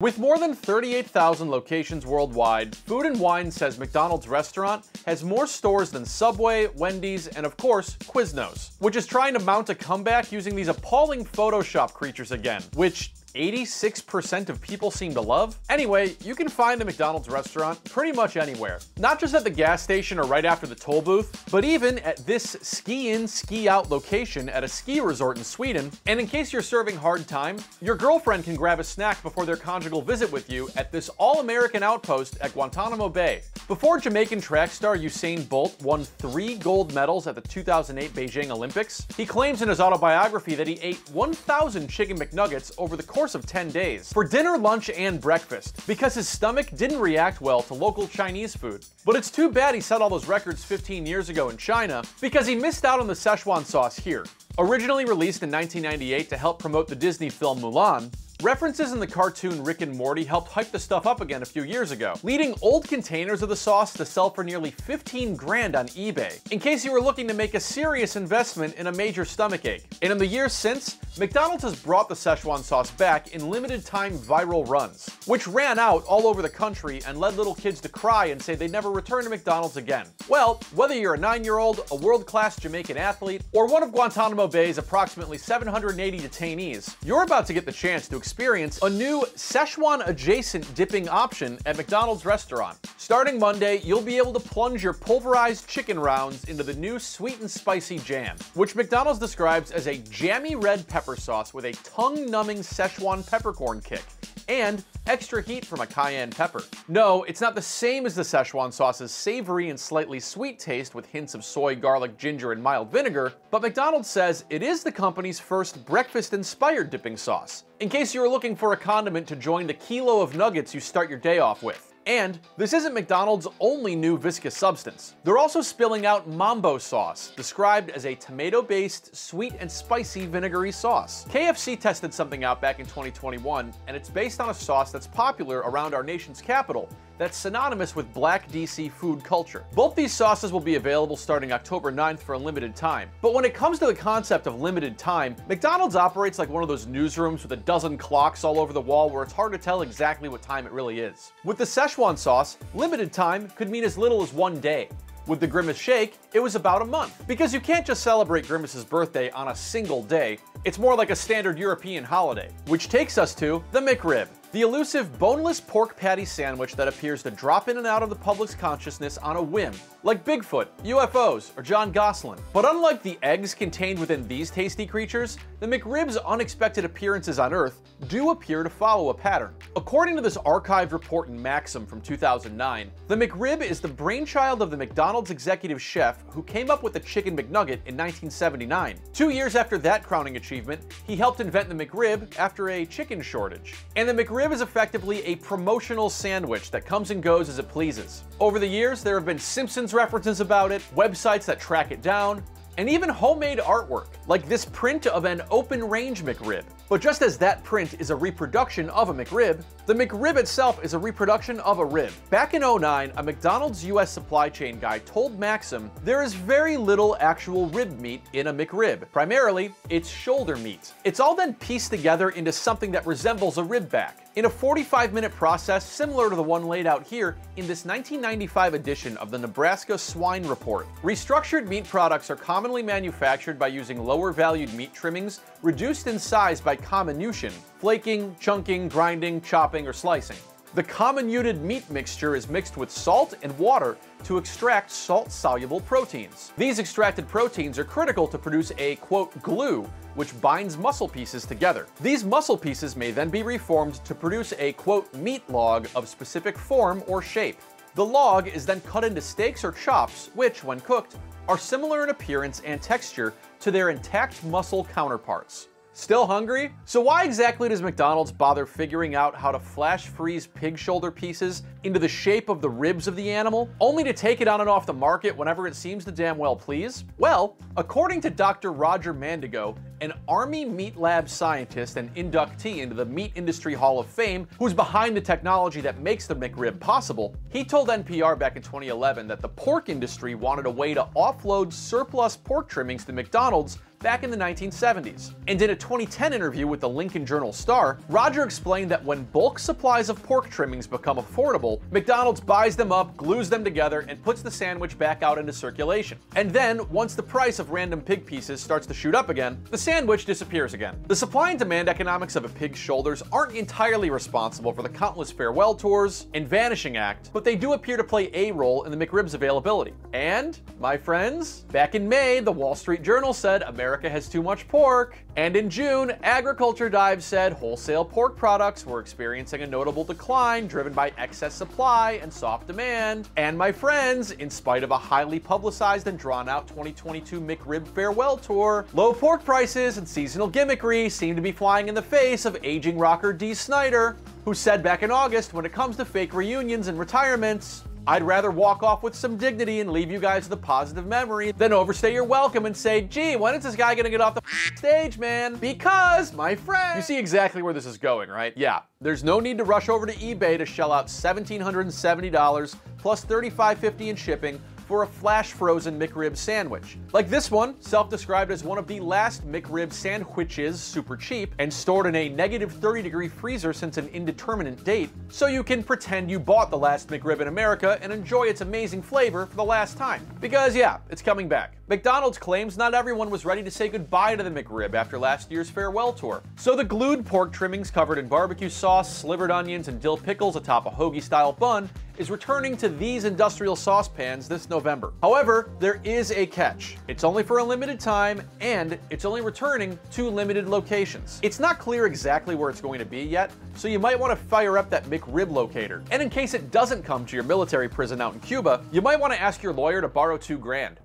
With more than 38,000 locations worldwide, Food and Wine says McDonald's restaurant has more stores than Subway, Wendy's, and of course, Quiznos, which is trying to mount a comeback using these appalling Photoshop creatures again, which 86% of people seem to love. Anyway, you can find the McDonald's restaurant pretty much anywhere. Not just at the gas station or right after the toll booth, but even at this ski-in, ski-out location at a ski resort in Sweden. And in case you're serving hard time, your girlfriend can grab a snack before their conjugal visit with you at this all-American outpost at Guantanamo Bay. Before Jamaican track star Usain Bolt won 3 gold medals at the 2008 Beijing Olympics, he claims in his autobiography that he ate 1,000 chicken McNuggets over the course of 10 days, for dinner, lunch, and breakfast, because his stomach didn't react well to local Chinese food. But it's too bad he set all those records 15 years ago in China, because he missed out on the Szechuan sauce here. Originally released in 1998 to help promote the Disney film Mulan, references in the cartoon Rick and Morty helped hype the stuff up again a few years ago, leading old containers of the sauce to sell for nearly 15 grand on eBay, in case you were looking to make a serious investment in a major stomachache. And in the years since, McDonald's has brought the Szechuan sauce back in limited time viral runs, which ran out all over the country and led little kids to cry and say they'd never return to McDonald's again. Well, whether you're a 9-year-old, a world-class Jamaican athlete, or one of Guantanamo Bay's approximately 780 detainees, you're about to get the chance to experience a new Szechuan-adjacent dipping option at McDonald's restaurant. Starting Monday, you'll be able to plunge your pulverized chicken rounds into the new sweet and spicy jam, which McDonald's describes as a jammy red pepper sauce with a tongue-numbing Szechuan peppercorn kick, and extra heat from a cayenne pepper. No, it's not the same as the Szechuan sauce's savory and slightly sweet taste with hints of soy, garlic, ginger, and mild vinegar, but McDonald's says it is the company's first breakfast-inspired dipping sauce, in case you were looking for a condiment to join the kilo of nuggets you start your day off with. And this isn't McDonald's only new viscous substance. They're also spilling out Mambo sauce, described as a tomato-based, sweet and spicy vinegary sauce. KFC tested something out back in 2021, and it's based on a sauce that's popular around our nation's capital, that's synonymous with Black DC food culture. Both these sauces will be available starting October 9th for a limited time. But when it comes to the concept of limited time, McDonald's operates like one of those newsrooms with a dozen clocks all over the wall where it's hard to tell exactly what time it really is. With the Szechuan sauce, limited time could mean as little as 1 day. With the Grimace Shake, it was about a month. Because you can't just celebrate Grimace's birthday on a single day, it's more like a standard European holiday. Which takes us to the McRib, the elusive boneless pork patty sandwich that appears to drop in and out of the public's consciousness on a whim, like Bigfoot, UFOs, or John Gosselin. But unlike the eggs contained within these tasty creatures, the McRib's unexpected appearances on Earth do appear to follow a pattern. According to this archived report in Maxim from 2009, the McRib is the brainchild of the McDonald's executive chef who came up with the Chicken McNugget in 1979. 2 years after that crowning achievement, he helped invent the McRib after a chicken shortage. And the McRib is effectively a promotional sandwich that comes and goes as it pleases. Over the years, there have been Simpsons references about it, websites that track it down, and even homemade artwork, like this print of an open-range McRib. But just as that print is a reproduction of a McRib, the McRib itself is a reproduction of a rib. Back in 2009, a McDonald's US supply chain guy told Maxim there is very little actual rib meat in a McRib. Primarily, it's shoulder meat. It's all then pieced together into something that resembles a rib back, in a 45-minute process similar to the one laid out here in this 1995 edition of the Nebraska Swine Report. Restructured meat products are commonly manufactured by using lower-valued meat trimmings reduced in size by comminution, flaking, chunking, grinding, chopping, or slicing. The comminuted meat mixture is mixed with salt and water to extract salt-soluble proteins. These extracted proteins are critical to produce a, quote, glue, which binds muscle pieces together. These muscle pieces may then be reformed to produce a, quote, meat log of specific form or shape. The log is then cut into steaks or chops, which, when cooked, are similar in appearance and texture to their intact muscle counterparts. Still hungry? So why exactly does McDonald's bother figuring out how to flash freeze pig shoulder pieces into the shape of the ribs of the animal, only to take it on and off the market whenever it seems to damn well please? Well, according to Dr. Roger Mandigo, an Army Meat Lab scientist and inductee into the Meat Industry Hall of Fame, who's behind the technology that makes the McRib possible, he told NPR back in 2011 that the pork industry wanted a way to offload surplus pork trimmings to McDonald's back in the 1970s. And in a 2010 interview with the Lincoln Journal-Star, Roger explained that when bulk supplies of pork trimmings become affordable, McDonald's buys them up, glues them together, and puts the sandwich back out into circulation. And then, once the price of random pig pieces starts to shoot up again, the sandwich disappears again. The supply and demand economics of a pig's shoulders aren't entirely responsible for the countless farewell tours and vanishing act, but they do appear to play a role in the McRib's availability. And, my friends, back in May, the Wall Street Journal said America has too much pork. And in June, Agriculture Dive said wholesale pork products were experiencing a notable decline driven by excess supply and soft demand. And my friends, in spite of a highly publicized and drawn-out 2022 McRib farewell tour, low pork prices and seasonal gimmickry seem to be flying in the face of aging rocker Dee Snider, who said back in August, when it comes to fake reunions and retirements, I'd rather walk off with some dignity and leave you guys with a positive memory than overstay your welcome and say, gee, when is this guy gonna get off the stage, man? Because, my friend, you see exactly where this is going, right? Yeah, there's no need to rush over to eBay to shell out $1,770 plus $35.50 in shipping for a flash frozen McRib sandwich. Like this one, self-described as one of the last McRib sandwiches, super cheap, and stored in a negative 30-degree freezer since an indeterminate date, so you can pretend you bought the last McRib in America and enjoy its amazing flavor for the last time. Because yeah, it's coming back. McDonald's claims not everyone was ready to say goodbye to the McRib after last year's farewell tour. So the glued pork trimmings covered in barbecue sauce, slivered onions, and dill pickles atop a hoagie-style bun is returning to these industrial saucepans this November. However, there is a catch. It's only for a limited time, and it's only returning to limited locations. It's not clear exactly where it's going to be yet, so you might want to fire up that McRib locator. And in case it doesn't come to your military prison out in Cuba, you might want to ask your lawyer to borrow $2 grand.